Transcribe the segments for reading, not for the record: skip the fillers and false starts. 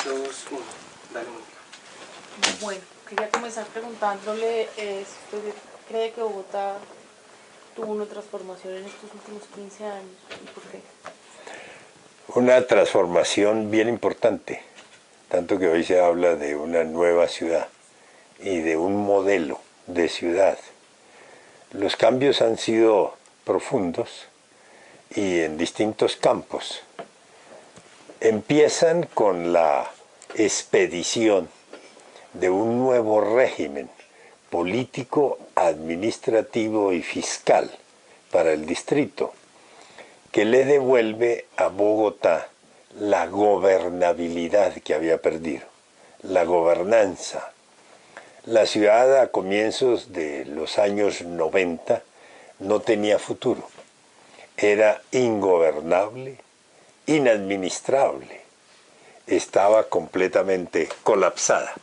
2, 1. Dale, Mónica. Bueno, quería comenzar preguntándole si usted cree que Bogotá tuvo una transformación en estos últimos 15 años y por qué. Una transformación bien importante, tanto que hoy se habla de una nueva ciudad y de un modelo de ciudad. Los cambios han sido profundos y en distintos campos. Empiezan con la expedición de un nuevo régimen político, administrativo y fiscal para el distrito, que le devuelve a Bogotá la gobernabilidad que había perdido, la gobernanza. La ciudad a comienzos de los años 90 no tenía futuro, era ingobernable, inadministrable, estaba completamente colapsada.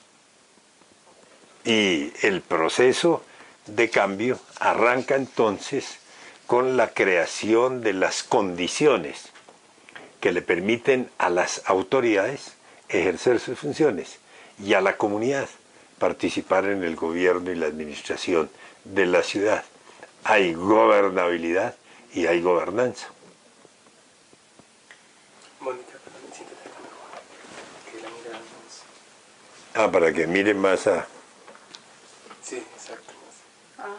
Y el proceso de cambio arranca entonces con la creación de las condiciones que le permiten a las autoridades ejercer sus funciones y a la comunidad participar en el gobierno y la administración de la ciudad. Hay gobernabilidad y hay gobernanza. Mónica, siéntate acá mejor. Que la mirada más. Para que miren más a... Sí, exacto. Ah,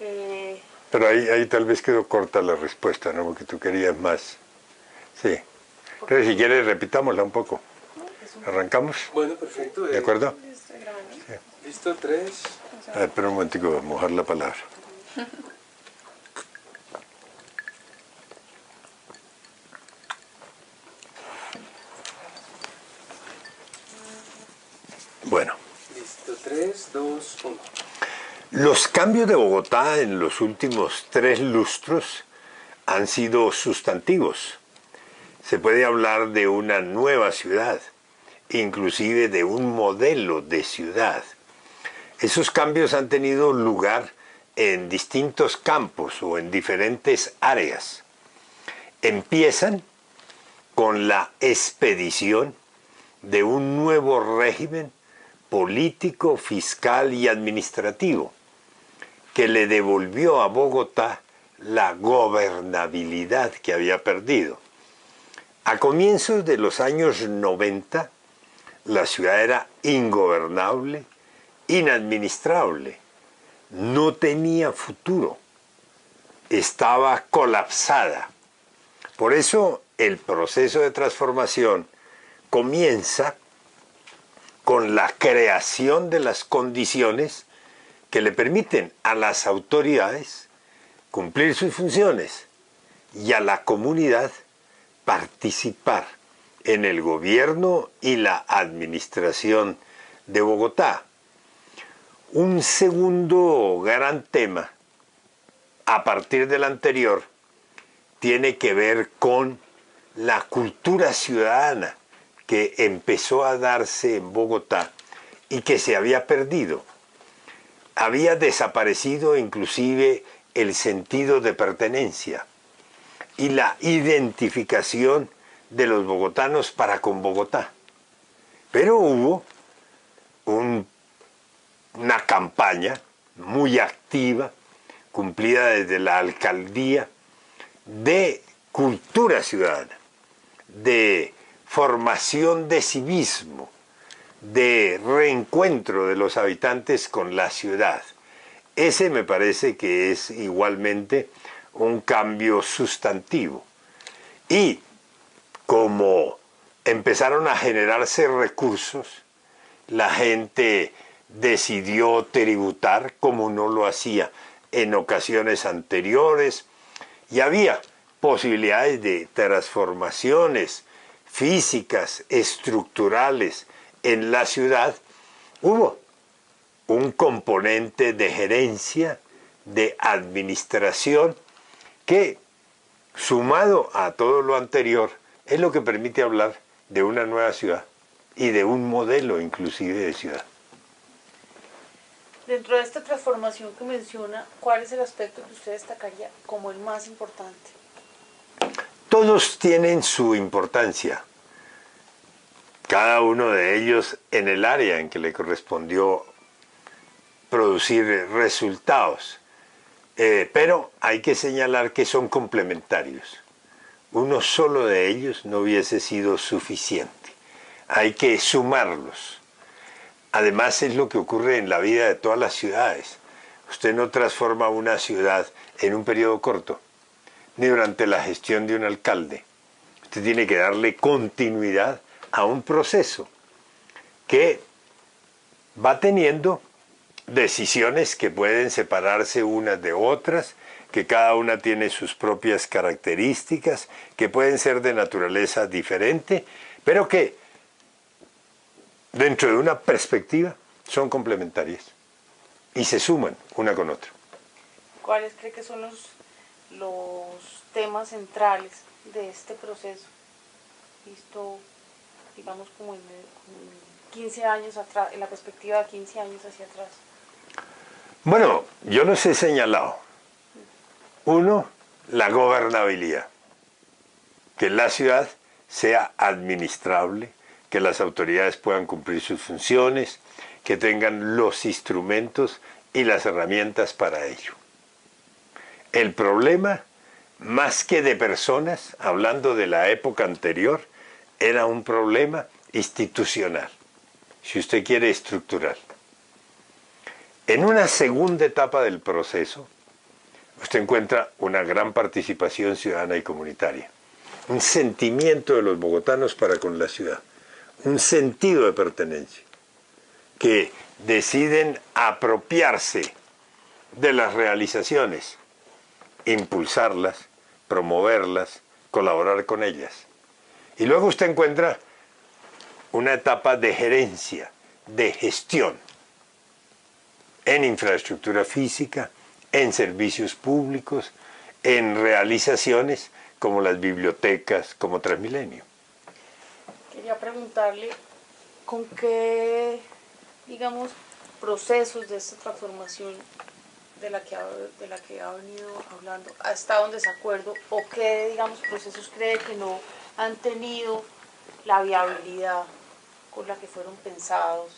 ya. Pero ahí tal vez quedó corta la respuesta, ¿no? Porque tú querías más. Sí. Entonces, si quieres, repitámosla un poco. ¿Arrancamos? Bueno, perfecto. ¿De acuerdo? Sí. Listo, 3. Espera un momentico, voy a mojar la palabra. Bueno. Listo, 3, 2, 1. Los cambios de Bogotá en los últimos 3 lustros han sido sustantivos. Se puede hablar de una nueva ciudad, inclusive de un modelo de ciudad. Esos cambios han tenido lugar en distintos campos o en diferentes áreas. Empiezan con la expedición de un nuevo régimen político, fiscal y administrativo que le devolvió a Bogotá la gobernabilidad que había perdido. A comienzos de los años 90, la ciudad era ingobernable, inadministrable, no tenía futuro, estaba colapsada. Por eso el proceso de transformación comienza con la creación de las condiciones que le permiten a las autoridades cumplir sus funciones y a la comunidad participar en el gobierno y la administración de Bogotá. Un segundo gran tema, a partir del anterior, tiene que ver con la cultura ciudadana que empezó a darse en Bogotá y que se había perdido. Había desaparecido inclusive el sentido de pertenencia y la identificación de los bogotanos para con Bogotá. Pero hubo una campaña muy activa, cumplida desde la alcaldía, de cultura ciudadana, de formación de civismo, de reencuentro de los habitantes con la ciudad. Ese me parece que es igualmente un cambio sustantivo. Y como empezaron a generarse recursos, la gente decidió tributar como no lo hacía en ocasiones anteriores, y había posibilidades de transformaciones físicas, estructurales en la ciudad. Hubo un componente de gerencia, de administración, que, sumado a todo lo anterior, es lo que permite hablar de una nueva ciudad y de un modelo inclusive de ciudad. Dentro de esta transformación que menciona, ¿cuál es el aspecto que usted destacaría como el más importante? todos tienen su importancia, cada uno de ellos en el área en que le correspondió producir resultados. Pero hay que señalar que son complementarios. Uno solo de ellos no hubiese sido suficiente. Hay que sumarlos. Además es lo que ocurre en la vida de todas las ciudades. Usted no transforma una ciudad en un periodo corto, ni durante la gestión de un alcalde. Usted tiene que darle continuidad a un proceso que va teniendo decisiones que pueden separarse unas de otras, que cada una tiene sus propias características, que pueden ser de naturaleza diferente, pero que dentro de una perspectiva son complementarias y se suman una con otra. ¿Cuáles cree que son los temas centrales de este proceso? Visto, digamos, como en 15 años atrás, en la perspectiva de 15 años hacia atrás. Bueno, yo los he señalado. Uno, la gobernabilidad. Que la ciudad sea administrable, que las autoridades puedan cumplir sus funciones, que tengan los instrumentos y las herramientas para ello. El problema, más que de personas, hablando de la época anterior, era un problema institucional, si usted quiere, estructural. En una segunda etapa del proceso, usted encuentra una gran participación ciudadana y comunitaria, un sentimiento de los bogotanos para con la ciudad, un sentido de pertenencia, que deciden apropiarse de las realizaciones, impulsarlas, promoverlas, colaborar con ellas. Y luego usted encuentra una etapa de gerencia, de gestión, en infraestructura física, en servicios públicos, en realizaciones como las bibliotecas, como Transmilenio. Quería preguntarle con qué, digamos, procesos de esta transformación de la que ha venido hablando ha estado en desacuerdo, o qué, digamos, procesos cree que no han tenido la viabilidad con la que fueron pensados.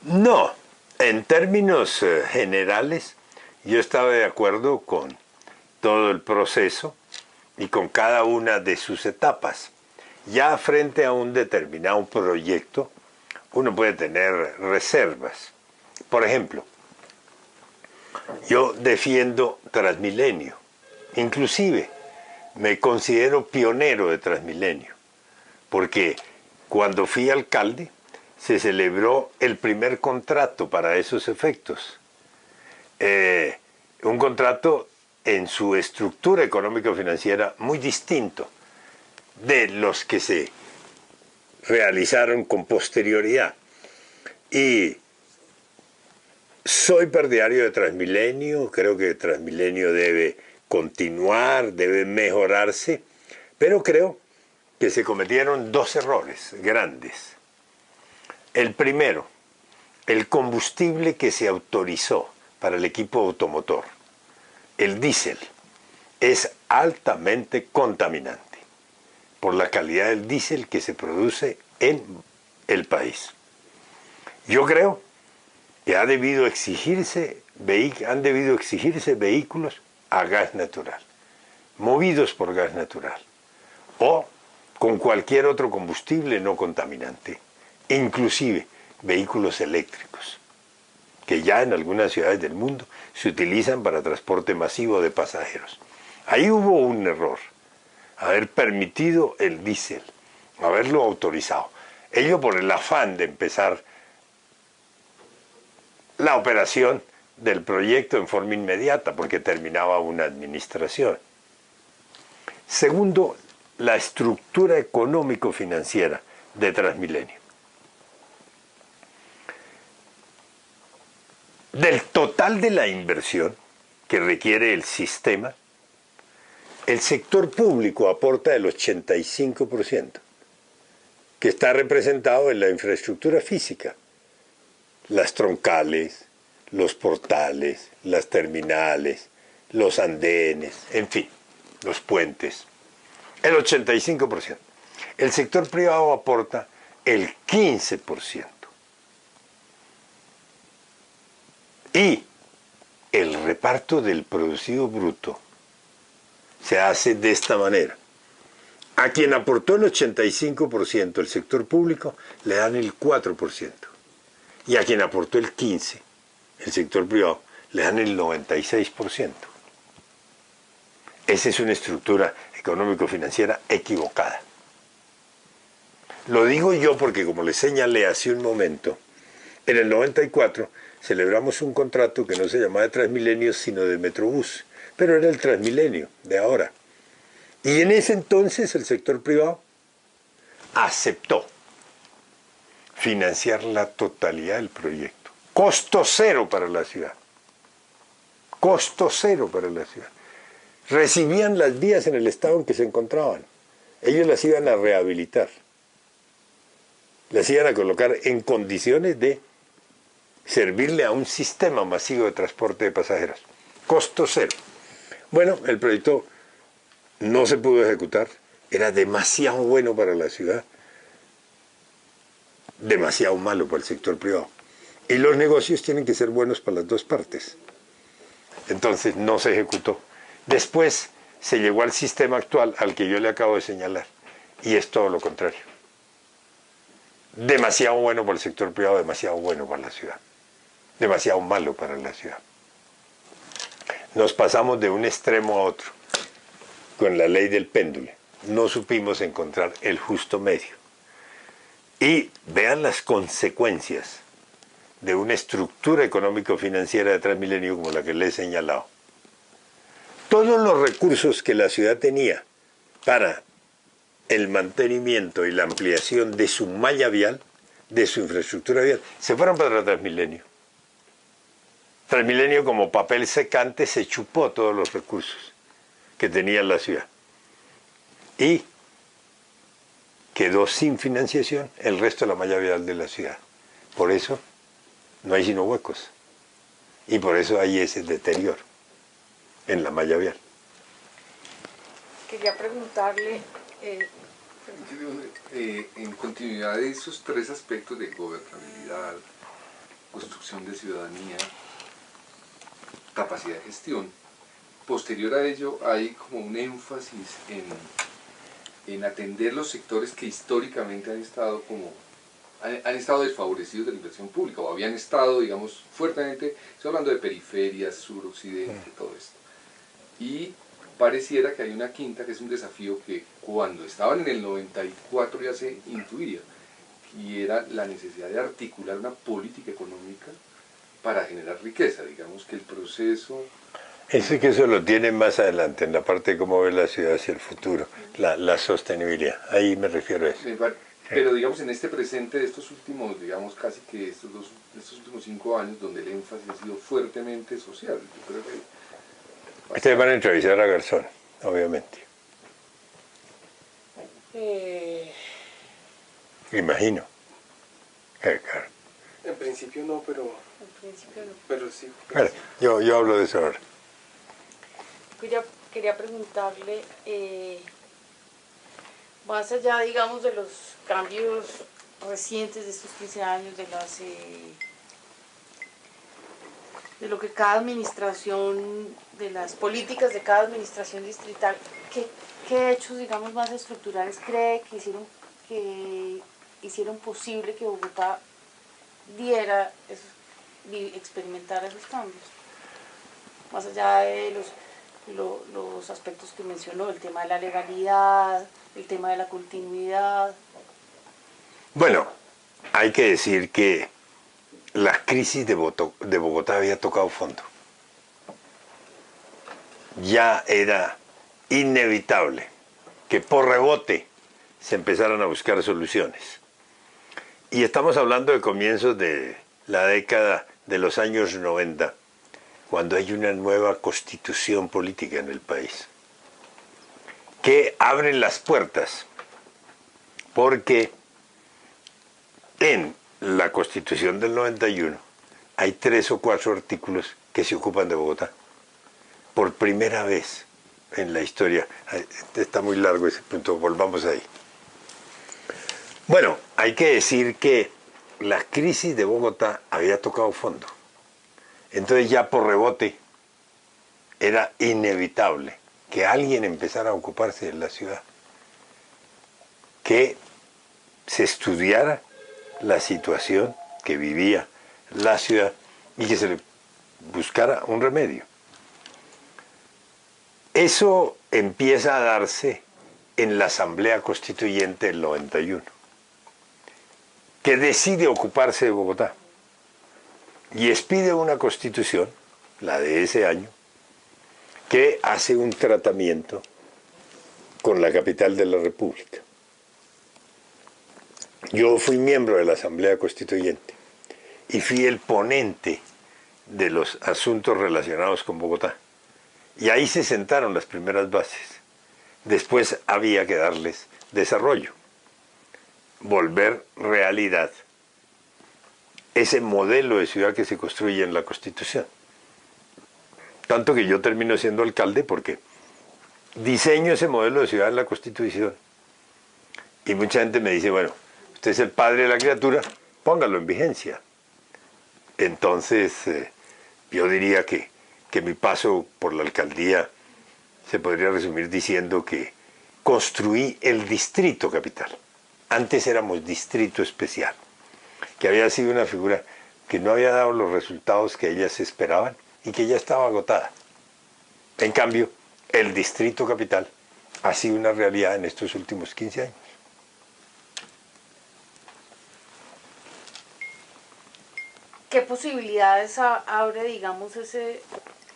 No, en términos generales, yo estaba de acuerdo con todo el proceso y con cada una de sus etapas. Ya frente a un determinado proyecto, uno puede tener reservas. Por ejemplo, yo defiendo Transmilenio, inclusive me considero pionero de Transmilenio, porque cuando fui alcalde se celebró el primer contrato para esos efectos. Un contrato en su estructura económico-financiera muy distinto de los que se realizaron con posterioridad. Y soy partidario de Transmilenio, creo que Transmilenio debe continuar, debe mejorarse, pero creo que se cometieron dos errores grandes. El primero, el combustible que se autorizó para el equipo automotor, el diésel, es altamente contaminante por la calidad del diésel que se produce en el país. Yo creo que han debido exigirse vehículos a gas natural, movidos por gas natural, o con cualquier otro combustible no contaminante, inclusive vehículos eléctricos, que ya en algunas ciudades del mundo se utilizan para transporte masivo de pasajeros. Ahí hubo un error, haber permitido el diésel, haberlo autorizado. Ello por el afán de empezar la operación del proyecto en forma inmediata, porque terminaba una administración. Segundo, la estructura económico-financiera de Transmilenio. Del total de la inversión que requiere el sistema, el sector público aporta el 85%, que está representado en la infraestructura física, las troncales, los portales, las terminales, los andenes, en fin, los puentes. el 85%. El sector privado aporta el 15%. Y el reparto del producido bruto se hace de esta manera. A quien aportó el 85%, el sector público, le dan el 4%. Y a quien aportó el 15%, el sector privado, le dan el 96%. Esa es una estructura económico-financiera equivocada. Lo digo yo porque, como les señalé hace un momento, en el 94 celebramos un contrato que no se llamaba de Transmilenio, sino de Metrobús, pero era el Transmilenio de ahora. Y en ese entonces el sector privado aceptó financiar la totalidad del proyecto. Costo cero para la ciudad. Costo cero para la ciudad. Recibían las vías en el estado en que se encontraban. Ellos las iban a rehabilitar. Las iban a colocar en condiciones de servirle a un sistema masivo de transporte de pasajeros. Costo cero. Bueno, el proyecto no se pudo ejecutar. Era demasiado bueno para la ciudad. Demasiado malo para el sector privado. Y los negocios tienen que ser buenos para las dos partes. Entonces no se ejecutó. Después se llegó al sistema actual al que yo le acabo de señalar. Y es todo lo contrario. Demasiado bueno para el sector privado, demasiado bueno para la ciudad. Demasiado malo para la ciudad. Nos pasamos de un extremo a otro con la ley del péndulo. No supimos encontrar el justo medio. Y vean las consecuencias de una estructura económico-financiera de Transmilenio como la que les he señalado. Todos los recursos que la ciudad tenía para el mantenimiento y la ampliación de su malla vial, de su infraestructura vial, se fueron para Transmilenio. Transmilenio, como papel secante, se chupó todos los recursos que tenía la ciudad. Y quedó sin financiación el resto de la malla vial de la ciudad. Por eso no hay sino huecos. Y por eso hay ese deterioro en la malla vial. Quería preguntarle... en continuidad de esos tres aspectos de gobernabilidad, construcción de ciudadanía, capacidad de gestión, posterior a ello hay como un énfasis en atender los sectores que históricamente han estado desfavorecidos de la inversión pública, o habían estado, digamos, fuertemente, estoy hablando de periferias, suroccidente, todo esto. Y pareciera que hay una quinta, que es un desafío que cuando estaban en el 94 ya se intuía, y era la necesidad de articular una política económica para generar riqueza, digamos que el proceso... Eso lo tiene más adelante, en la parte de cómo ve la ciudad hacia el futuro, la sostenibilidad, ahí me refiero a eso. Pero digamos en este presente de estos últimos, digamos casi que estos últimos 5 años, donde el énfasis ha sido fuertemente social, yo creo que... Ustedes van a entrevistar a Garzón, obviamente. Imagino. Claro. En principio no, pero... En principio no. Pero sí. Claro, yo hablo de eso ahora. Quería preguntarle, más allá, digamos, de los cambios recientes de estos 15 años, de lo que cada administración, de las políticas de cada administración distrital, ¿qué hechos, digamos, más estructurales cree que hicieron posible que Bogotá experimentara esos cambios? Más allá de los aspectos que mencionó, el tema de la legalidad, el tema de la continuidad. Bueno, hay que decir que la crisis de Bogotá había tocado fondo. Ya era inevitable que por rebote se empezaran a buscar soluciones. Y estamos hablando de comienzos de la década de los años 90, cuando hay una nueva constitución política en el país, que abre las puertas, porque en la Constitución del 91 hay 3 o 4 artículos que se ocupan de Bogotá. Por primera vez en la historia. Está muy largo ese punto, volvamos ahí. Bueno, hay que decir que la crisis de Bogotá había tocado fondo. Entonces ya por rebote era inevitable que alguien empezara a ocuparse de la ciudad, que se estudiara la situación que vivía la ciudad y que se le buscara un remedio. Eso empieza a darse en la Asamblea Constituyente del 91, que decide ocuparse de Bogotá y expide una constitución, la de ese año, que hace un tratamiento con la capital de la República. Yo fui miembro de la Asamblea Constituyente y fui el ponente de los asuntos relacionados con Bogotá. Y ahí se sentaron las primeras bases. Después había que darles desarrollo, volver realidad ese modelo de ciudad que se construye en la Constitución. Tanto que yo termino siendo alcalde porque diseño ese modelo de ciudad en la Constitución. Y mucha gente me dice, bueno, usted es el padre de la criatura, póngalo en vigencia. Entonces, yo diría que mi paso por la alcaldía se podría resumir diciendo que construí el distrito capital. Antes éramos distrito especial, que había sido una figura que no había dado los resultados que ellas esperaban y que ya estaba agotada. En cambio, el distrito capital ha sido una realidad en estos últimos 15 años. ¿Qué posibilidades abre, digamos,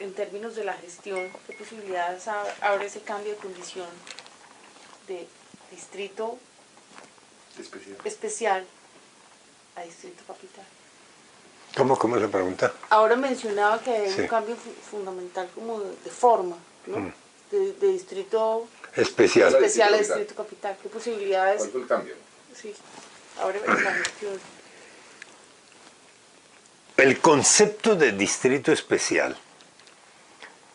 en términos de la gestión, qué posibilidades abre ese cambio de condición de distrito especial a distrito capital? ¿Cómo es la pregunta? Ahora mencionaba que hay Sí. un cambio fundamental como de forma, ¿no? De distrito Especial. especial a distrito capital. ¿Qué posibilidades? ¿Cuál fue el cambio? Sí, abre en la gestión. El concepto de distrito especial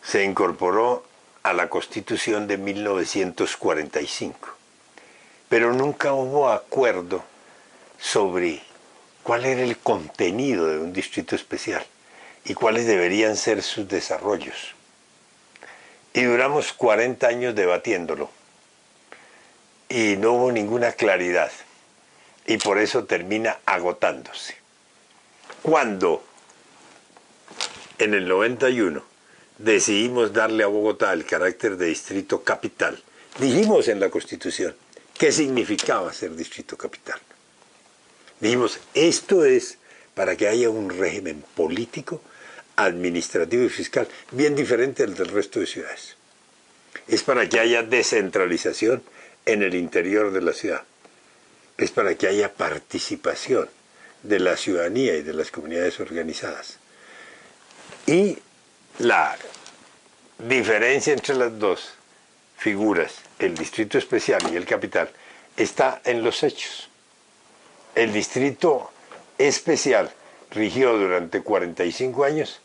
se incorporó a la Constitución de 1945, pero nunca hubo acuerdo sobre cuál era el contenido de un distrito especial y cuáles deberían ser sus desarrollos. Y duramos 40 años debatiéndolo y no hubo ninguna claridad y por eso termina agotándose. Cuando en el 91 decidimos darle a Bogotá el carácter de distrito capital, dijimos en la Constitución qué significaba ser distrito capital. Dijimos, esto es para que haya un régimen político, administrativo y fiscal bien diferente al del resto de ciudades. Es para que haya descentralización en el interior de la ciudad. Es para que haya participación de la ciudadanía y de las comunidades organizadas. Y la diferencia entre las dos figuras, el distrito especial y el capital, está en los hechos. El distrito especial rigió durante 45 años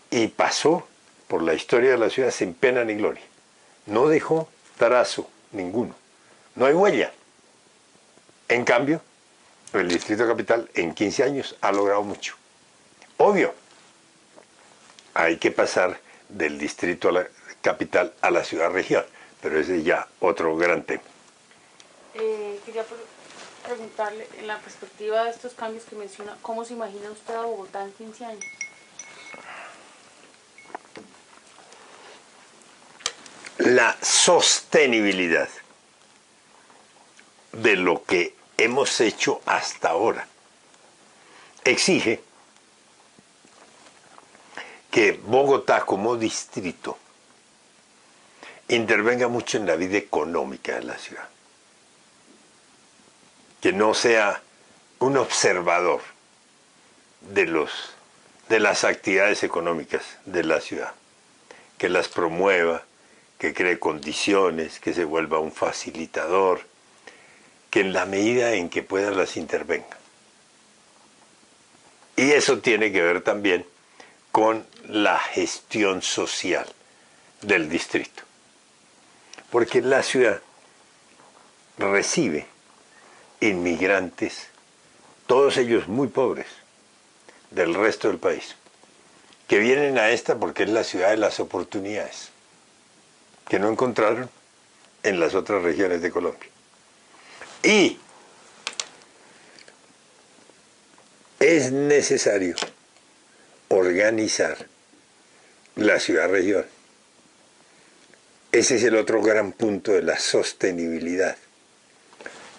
y pasó por la historia de la ciudad sin pena ni gloria. No dejó trazo ninguno. No hay huella. En cambio, el distrito capital en 15 años ha logrado mucho. Obvio, hay que pasar del distrito capital a la ciudad-región, pero ese es ya otro gran tema. Quería preguntarle, en la perspectiva de estos cambios que menciona, ¿cómo se imagina usted a Bogotá en 15 años? La sostenibilidad de lo que hemos hecho hasta ahora exige que Bogotá como distrito intervenga mucho en la vida económica de la ciudad, que no sea un observador de las actividades económicas de la ciudad, que las promueva, que cree condiciones, que se vuelva un facilitador, que en la medida en que pueda las intervenga. Y eso tiene que ver también con la gestión social del distrito. Porque la ciudad recibe inmigrantes, todos ellos muy pobres, del resto del país, que vienen a esta porque es la ciudad de las oportunidades, que no encontraron en las otras regiones de Colombia. Y es necesario organizar la ciudad-región. Ese es el otro gran punto de la sostenibilidad.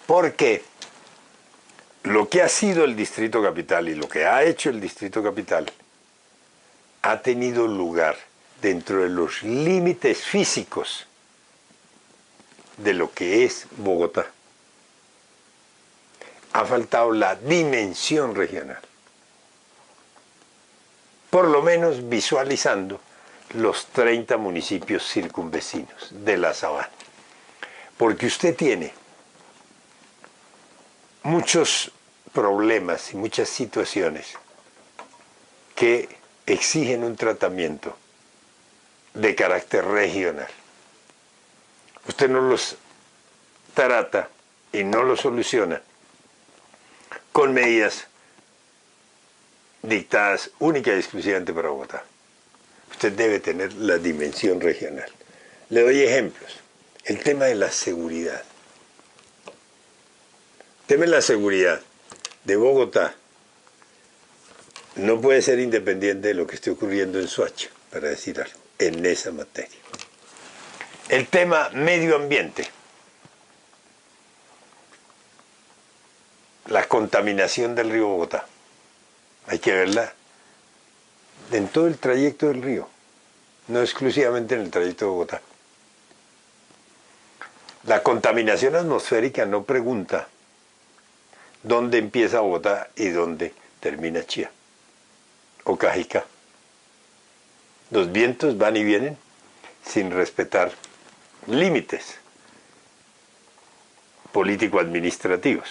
Porque lo que ha sido el Distrito Capital y lo que ha hecho el Distrito Capital ha tenido lugar dentro de los límites físicos de lo que es Bogotá. Ha faltado la dimensión regional. Por lo menos visualizando los 30 municipios circunvecinos de la Sabana. Porque usted tiene muchos problemas y muchas situaciones que exigen un tratamiento de carácter regional. Usted no los trata y no los soluciona con medidas dictadas única y exclusivamente para Bogotá. Usted debe tener la dimensión regional. Le doy ejemplos. El tema de la seguridad. El tema de la seguridad de Bogotá no puede ser independiente de lo que esté ocurriendo en Soacha, para decir algo, en esa materia. El tema medio ambiente. La contaminación del río Bogotá. Hay que verla en todo el trayecto del río, no exclusivamente en el trayecto de Bogotá. La contaminación atmosférica no pregunta dónde empieza Bogotá y dónde termina Chía o Cajicá. Los vientos van y vienen sin respetar límites político-administrativos.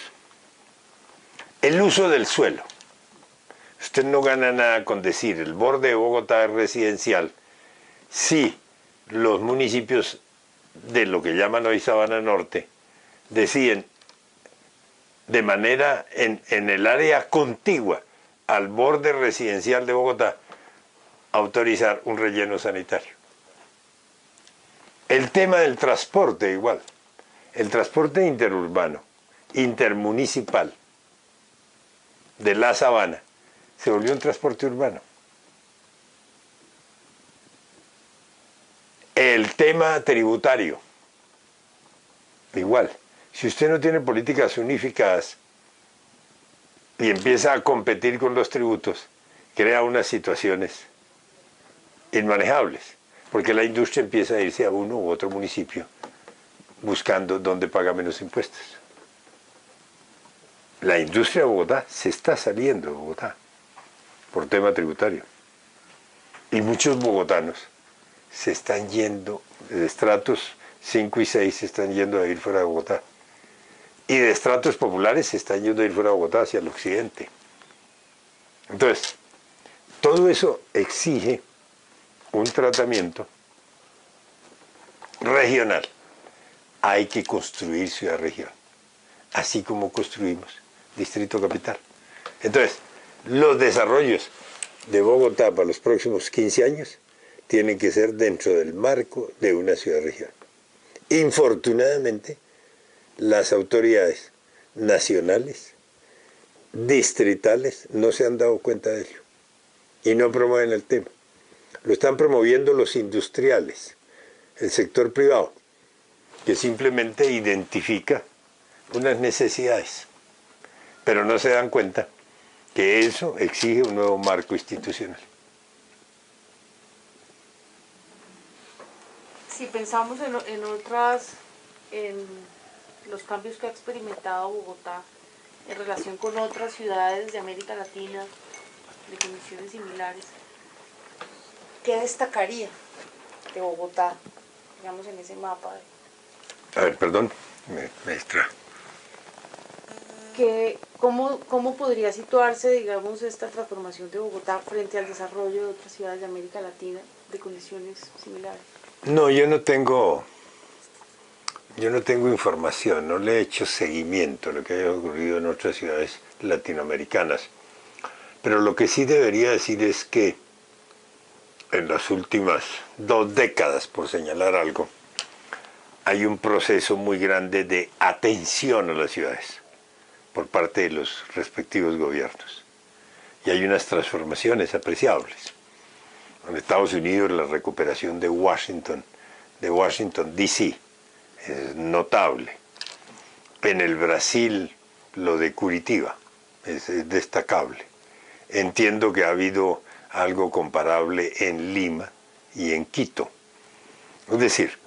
El uso del suelo. Usted no gana nada con decir el borde de Bogotá es residencial si los municipios de lo que llaman hoy Sabana Norte deciden de manera en el área contigua al borde residencial de Bogotá autorizar un relleno sanitario. El tema del transporte igual. El transporte interurbano, intermunicipal de la Sabana se volvió un transporte urbano. El tema tributario, igual. Si usted no tiene políticas unificadas y empieza a competir con los tributos, crea unas situaciones inmanejables, porque la industria empieza a irse a uno u otro municipio buscando dónde paga menos impuestos. La industria de Bogotá se está saliendo de Bogotá por tema tributario. Y muchos bogotanos se están yendo, de estratos 5 y 6 se están yendo a ir fuera de Bogotá. Y de estratos populares se están yendo a ir fuera de Bogotá hacia el occidente. Entonces, todo eso exige un tratamiento regional. Hay que construir ciudad-región, así como construimos Distrito Capital. Entonces, los desarrollos de Bogotá para los próximos 15 años tienen que ser dentro del marco de una ciudad-región. Infortunadamente, las autoridades nacionales, distritales, no se han dado cuenta de ello y no promueven el tema. Lo están promoviendo los industriales, el sector privado, que simplemente identifica unas necesidades, pero no se dan cuenta que eso exige un nuevo marco institucional. Si pensamos en los cambios que ha experimentado Bogotá en relación con otras ciudades de América Latina, de condiciones similares, ¿qué destacaría de Bogotá, digamos, en ese mapa? A ver, perdón, me distrajo. ¿Cómo podría situarse, digamos, esta transformación de Bogotá frente al desarrollo de otras ciudades de América Latina de condiciones similares? No, yo no tengo Yo no tengo información, no le he hecho seguimiento a lo que haya ocurrido en otras ciudades latinoamericanas. Pero lo que sí debería decir es que en las últimas 2 décadas, por señalar algo, hay un proceso muy grande de atención a las ciudades por parte de los respectivos gobiernos. Y hay unas transformaciones apreciables. En Estados Unidos la recuperación de Washington D.C. es notable. En el Brasil lo de Curitiba es destacable. Entiendo que ha habido algo comparable en Lima y en Quito. Es decir,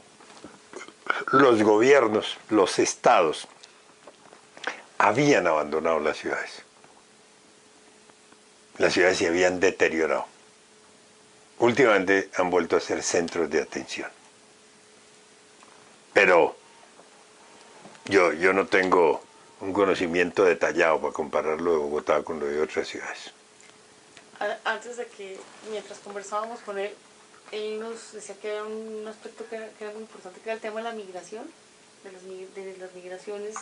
los gobiernos, los estados, habían abandonado las ciudades. Las ciudades se habían deteriorado. Últimamente han vuelto a ser centros de atención. Pero yo no tengo un conocimiento detallado para compararlo de Bogotá con lo de otras ciudades. Antes de que, mientras conversábamos con él nos decía que había un aspecto que era muy importante, que era el tema de la migración, de las migraciones,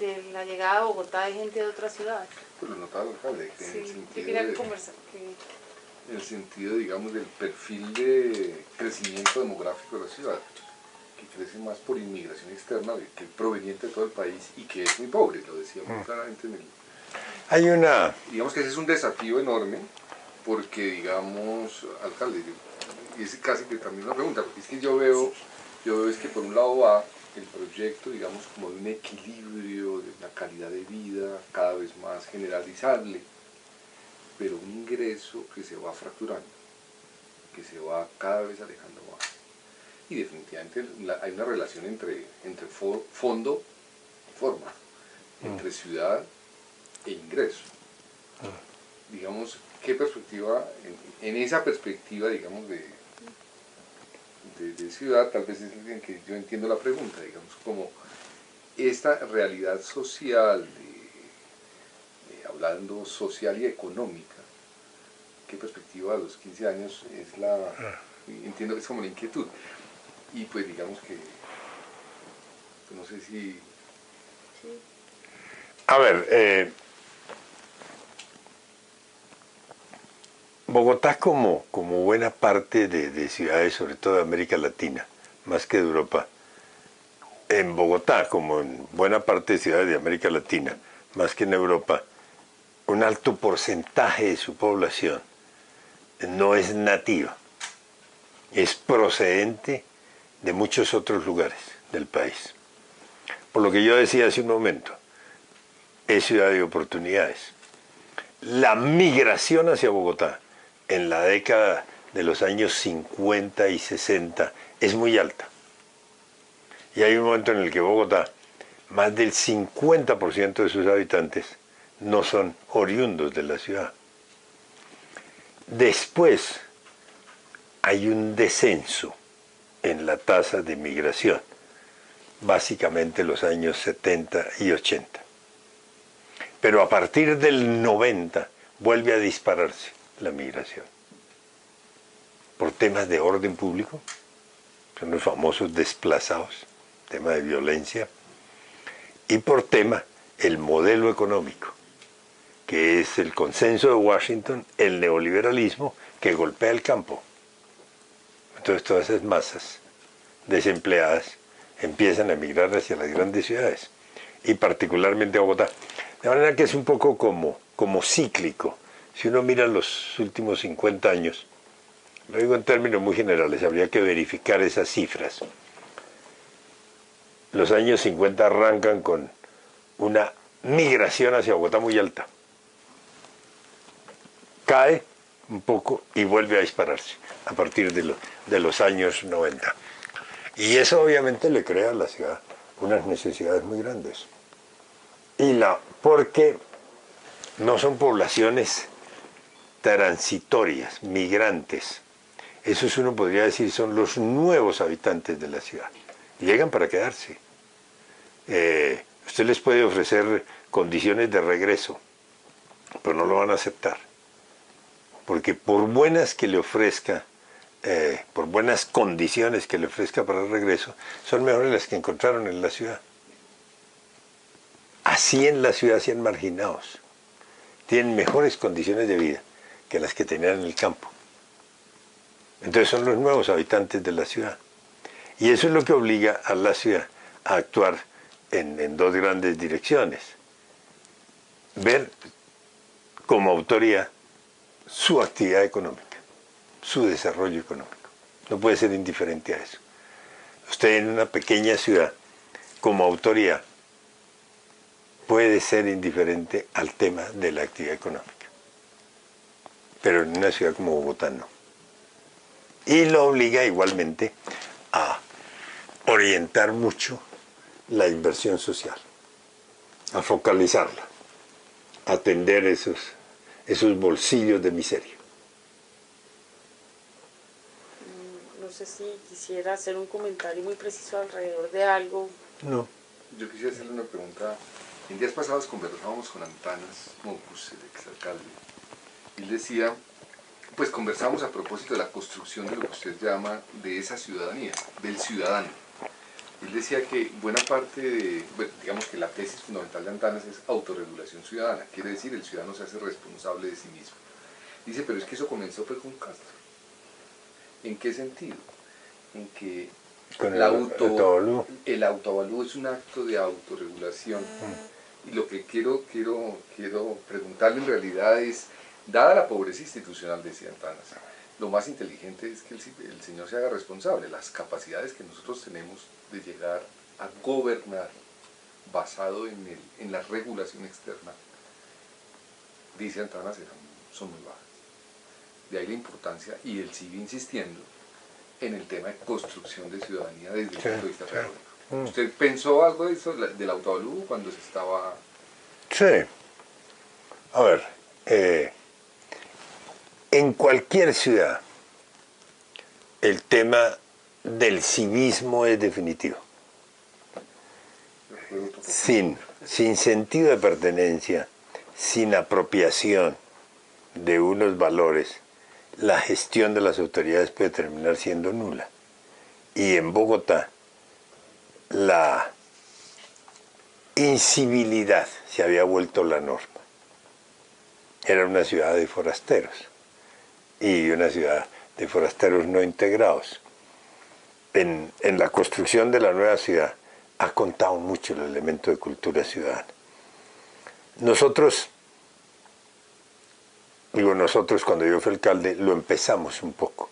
de la llegada a Bogotá de gente de otras ciudades. Pues lo notaba el alcalde, que Sí, en el yo sentido quería conversar. en el sentido, digamos, del perfil de crecimiento demográfico de la ciudad, que crece más por inmigración externa que proveniente de todo el país y que es muy pobre, lo decía muy claramente en el... Hay una... Digamos que ese es un desafío enorme, porque, digamos, alcalde, y es casi que también una pregunta, porque es que yo veo es que por un lado va el proyecto, digamos, como de un equilibrio, de una calidad de vida cada vez más generalizable, pero un ingreso que se va fracturando, que se va cada vez alejando más. Y definitivamente hay una relación entre fondo y forma, entre ciudad e ingreso. Digamos, ¿qué perspectiva, en esa perspectiva, digamos, de ciudad, tal vez es en que yo entiendo la pregunta, digamos, como esta realidad social, hablando social y económica, qué perspectiva a los 15 años es entiendo que es como la inquietud, y pues digamos que, pues no sé si... A ver, Bogotá como buena parte de ciudades, sobre todo de América Latina, más que de Europa, en Bogotá, como en buena parte de ciudades de América Latina, más que en Europa, un alto porcentaje de su población no es nativa, es procedente de muchos otros lugares del país. Por lo que yo decía hace un momento, es ciudad de oportunidades. La migración hacia Bogotá en la década de los años 50 y 60 es muy alta. Y hay un momento en el que Bogotá, más del 50% de sus habitantes no son oriundos de la ciudad. Después hay un descenso en la tasa de migración, básicamente los años 70 y 80. Pero a partir del 90 vuelve a dispararse la migración. Por temas de orden público, son los famosos desplazados, tema de violencia, y por el modelo económico, que es el consenso de Washington, el neoliberalismo que golpea el campo. Entonces todas esas masas desempleadas empiezan a emigrar hacia las grandes ciudades, y particularmente a Bogotá. De manera que es un poco como cíclico. Si uno mira los últimos 50 años, lo digo en términos muy generales, habría que verificar esas cifras. Los años 50 arrancan con una migración hacia Bogotá muy alta. Cae un poco y vuelve a dispararse a partir de los años 90. Y eso obviamente le crea a la ciudad unas necesidades muy grandes. Porque no son poblaciones transitorias, migrantes. Esos uno podría decir son los nuevos habitantes de la ciudad. Llegan para quedarse. Usted les puede ofrecer condiciones de regreso, pero no lo van a aceptar. Porque por buenas que le ofrezca por buenas condiciones que le ofrezca para el regreso, son mejores las que encontraron en la ciudad. Así en la ciudad, 100 marginados tienen mejores condiciones de vida que las que tenían en el campo. Entonces son los nuevos habitantes de la ciudad. Y eso es lo que obliga a la ciudad a actuar en dos grandes direcciones. Ver como autoridad su actividad económica, su desarrollo económico. No puede ser indiferente a eso. Usted en una pequeña ciudad, como autoridad, puede ser indiferente al tema de la actividad económica. Pero en una ciudad como Bogotá no. Y lo obliga igualmente a orientar mucho la inversión social, a focalizarla, a atender esos bolsillos de miseria. No sé si quisiera hacer un comentario muy preciso alrededor de algo. No. Yo quisiera hacerle una pregunta. En días pasados conversábamos con Antanas Mocus, el exalcalde, y él decía, pues conversamos a propósito de la construcción de lo que usted llama de esa ciudadanía, del ciudadano. Él decía que buena parte de, bueno, digamos que la tesis fundamental de Antanas es autorregulación ciudadana, quiere decir el ciudadano se hace responsable de sí mismo. Dice, pero es que eso comenzó fue con Castro. ¿En qué sentido? En que Con el autoavalúo. El autoavalúo es un acto de autorregulación. Y lo que quiero preguntarle en realidad es, dada la pobreza institucional, decía Antanas, lo más inteligente es que el señor se haga responsable. Las capacidades que nosotros tenemos de llegar a gobernar basado en la regulación externa, dice Antanas, son muy bajas. De ahí la importancia, y él sigue insistiendo en el tema de construcción de ciudadanía desde el punto de vista pedagógico. ¿Usted pensó algo de eso, del autoavalúo, cuando se estaba...? Sí. A ver, en cualquier ciudad, el tema del civismo es definitivo. Sin sentido de pertenencia, sin apropiación de unos valores, la gestión de las autoridades puede terminar siendo nula. Y en Bogotá, la incivilidad se había vuelto la norma. Era una ciudad de forasteros y una ciudad de forasteros no integrados. En la construcción de la nueva ciudad ha contado mucho el elemento de cultura ciudadana. Nosotros cuando yo fui alcalde lo empezamos un poco,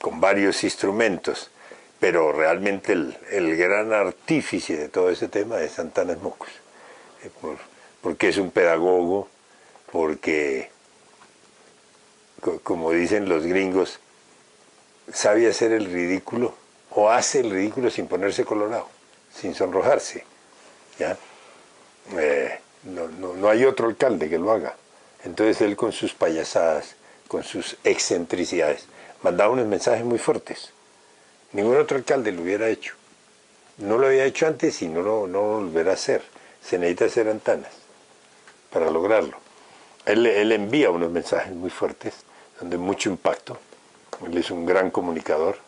con varios instrumentos, pero realmente el gran artífice de todo ese tema es Antanas Mocus, porque es un pedagogo, porque, como dicen los gringos, sabe hacer el ridículo, o hace el ridículo sin ponerse colorado, sin sonrojarse, ¿ya? No hay otro alcalde que lo haga. Entonces él, con sus payasadas, con sus excentricidades, mandaba unos mensajes muy fuertes. Ningún otro alcalde lo hubiera hecho. No lo había hecho antes y no lo volverá a hacer. Se necesita hacer Antanas para lograrlo. Él envía unos mensajes muy fuertes, donde mucho impacto. Él es un gran comunicador.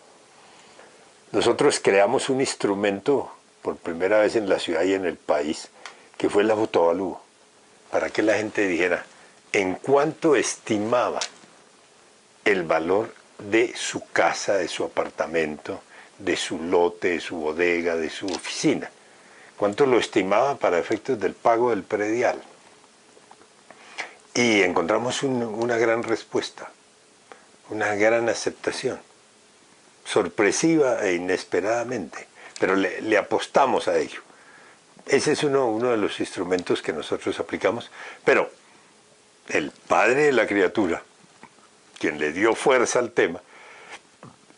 Nosotros creamos un instrumento por primera vez en la ciudad y en el país, que fue el autoavalúo, para que la gente dijera en cuánto estimaba el valor de su casa, de su apartamento, de su lote, de su bodega, de su oficina. Cuánto lo estimaba para efectos del pago del predial. Y encontramos una gran respuesta, una gran aceptación, sorpresiva e inesperadamente, pero le apostamos a ello. Ese es uno de los instrumentos que nosotros aplicamos, pero el padre de la criatura, quien le dio fuerza al tema,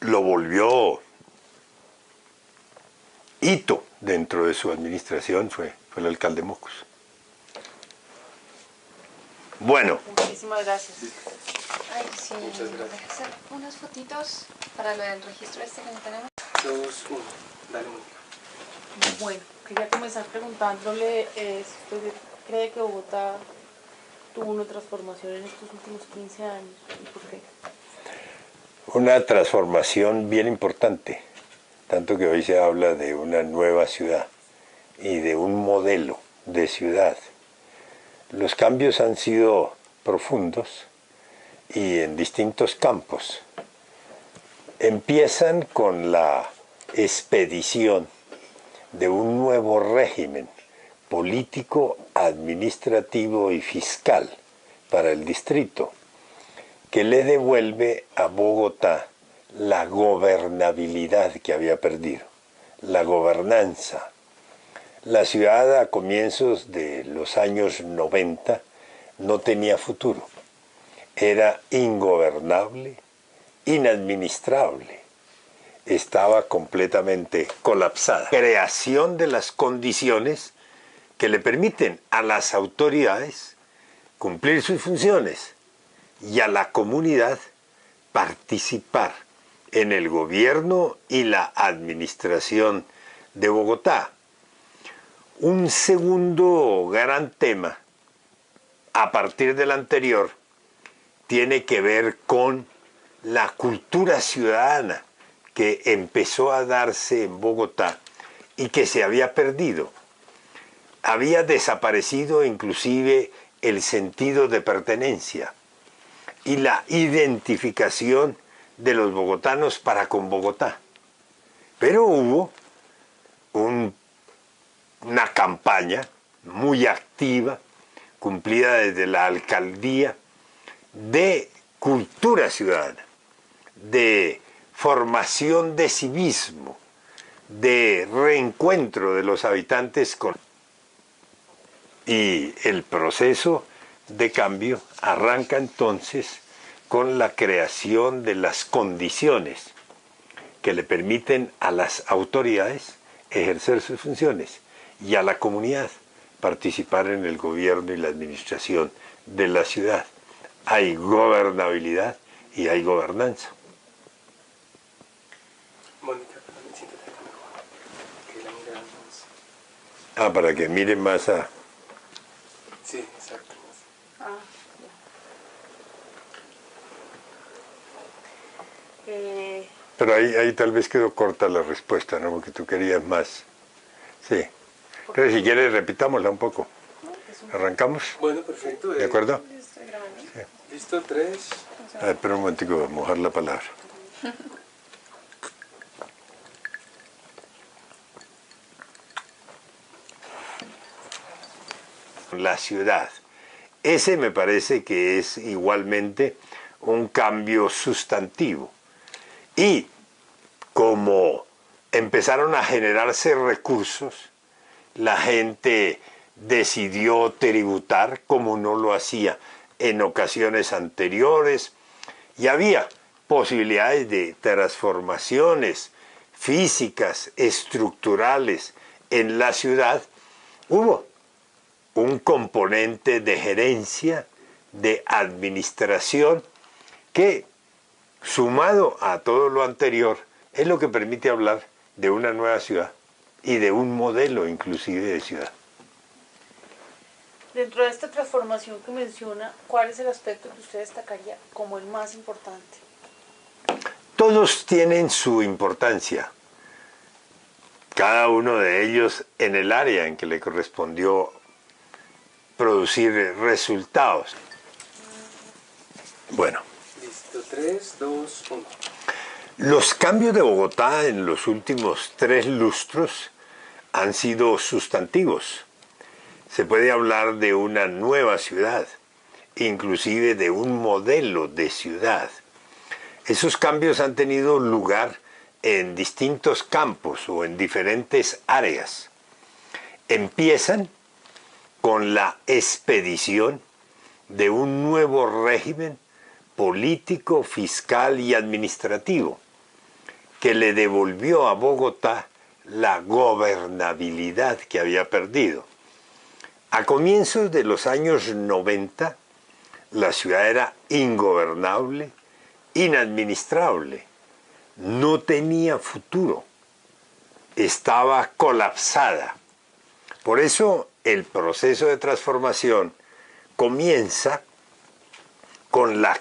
lo volvió hito dentro de su administración, fue el alcalde Mocus. Bueno. Muchísimas gracias. Ay, sí. Muchas gracias. Hacer unas fotitos para lo del registro este que no tenemos. 2, 1. Dale, Mónica. Bueno, quería comenzar preguntándole si usted cree que Bogotá tuvo una transformación en estos últimos 15 años y por qué. una transformación bien importante, tanto que hoy se habla de una nueva ciudad y de un modelo de ciudad. Los cambios han sido profundos y en distintos campos. Empiezan con la expedición de un nuevo régimen político, administrativo y fiscal para el distrito, que le devuelve a Bogotá la gobernabilidad que había perdido, la gobernanza. La ciudad a comienzos de los años 90 no tenía futuro, era ingobernable, inadministrable, estaba completamente colapsada. Creación de las condiciones que le permiten a las autoridades cumplir sus funciones y a la comunidad participar en el gobierno y la administración de Bogotá. Un segundo gran tema, a partir del anterior, tiene que ver con la cultura ciudadana que empezó a darse en Bogotá y que se había perdido. Había desaparecido inclusive el sentido de pertenencia y la identificación de los bogotanos para con Bogotá. Pero hubo una campaña muy activa, cumplida desde la alcaldía, de cultura ciudadana, de formación de civismo, de reencuentro de los habitantes con... Y el proceso de cambio arranca entonces con la creación de las condiciones que le permiten a las autoridades ejercer sus funciones y a la comunidad participar en el gobierno y la administración de la ciudad. Hay gobernabilidad y hay gobernanza. Mónica, siéntate acá mejor. Que la mirada más. Ah, para que miren más a... Sí, exacto. Ah, ya. Pero ahí tal vez quedó corta la respuesta, ¿no? Porque tú querías más. Sí. Entonces, si quieres, repitámosla un poco. ¿Arrancamos? Bueno, perfecto. ¿De acuerdo? Estoy grabando. Listo, 3. A ver, espera un momentico, voy a mojar la palabra. La ciudad. Ese me parece que es igualmente un cambio sustantivo. Y como empezaron a generarse recursos, la gente decidió tributar como no lo hacía en ocasiones anteriores, y había posibilidades de transformaciones físicas, estructurales en la ciudad. Hubo un componente de gerencia, de administración, que, sumado a todo lo anterior, es lo que permite hablar de una nueva ciudad y de un modelo inclusive de ciudad. Dentro de esta transformación que menciona, ¿cuál es el aspecto que usted destacaría como el más importante? Todos tienen su importancia, cada uno de ellos en el área en que le correspondió producir resultados. Bueno. Listo, 3, 2, 1. Los cambios de Bogotá en los últimos 3 lustros han sido sustantivos. Se puede hablar de una nueva ciudad, inclusive de un modelo de ciudad. Esos cambios han tenido lugar en distintos campos o en diferentes áreas. Empiezan con la expedición de un nuevo régimen político, fiscal y administrativo que le devolvió a Bogotá la gobernabilidad que había perdido. A comienzos de los años 90, la ciudad era ingobernable, inadministrable, no tenía futuro, estaba colapsada. Por eso el proceso de transformación comienza con la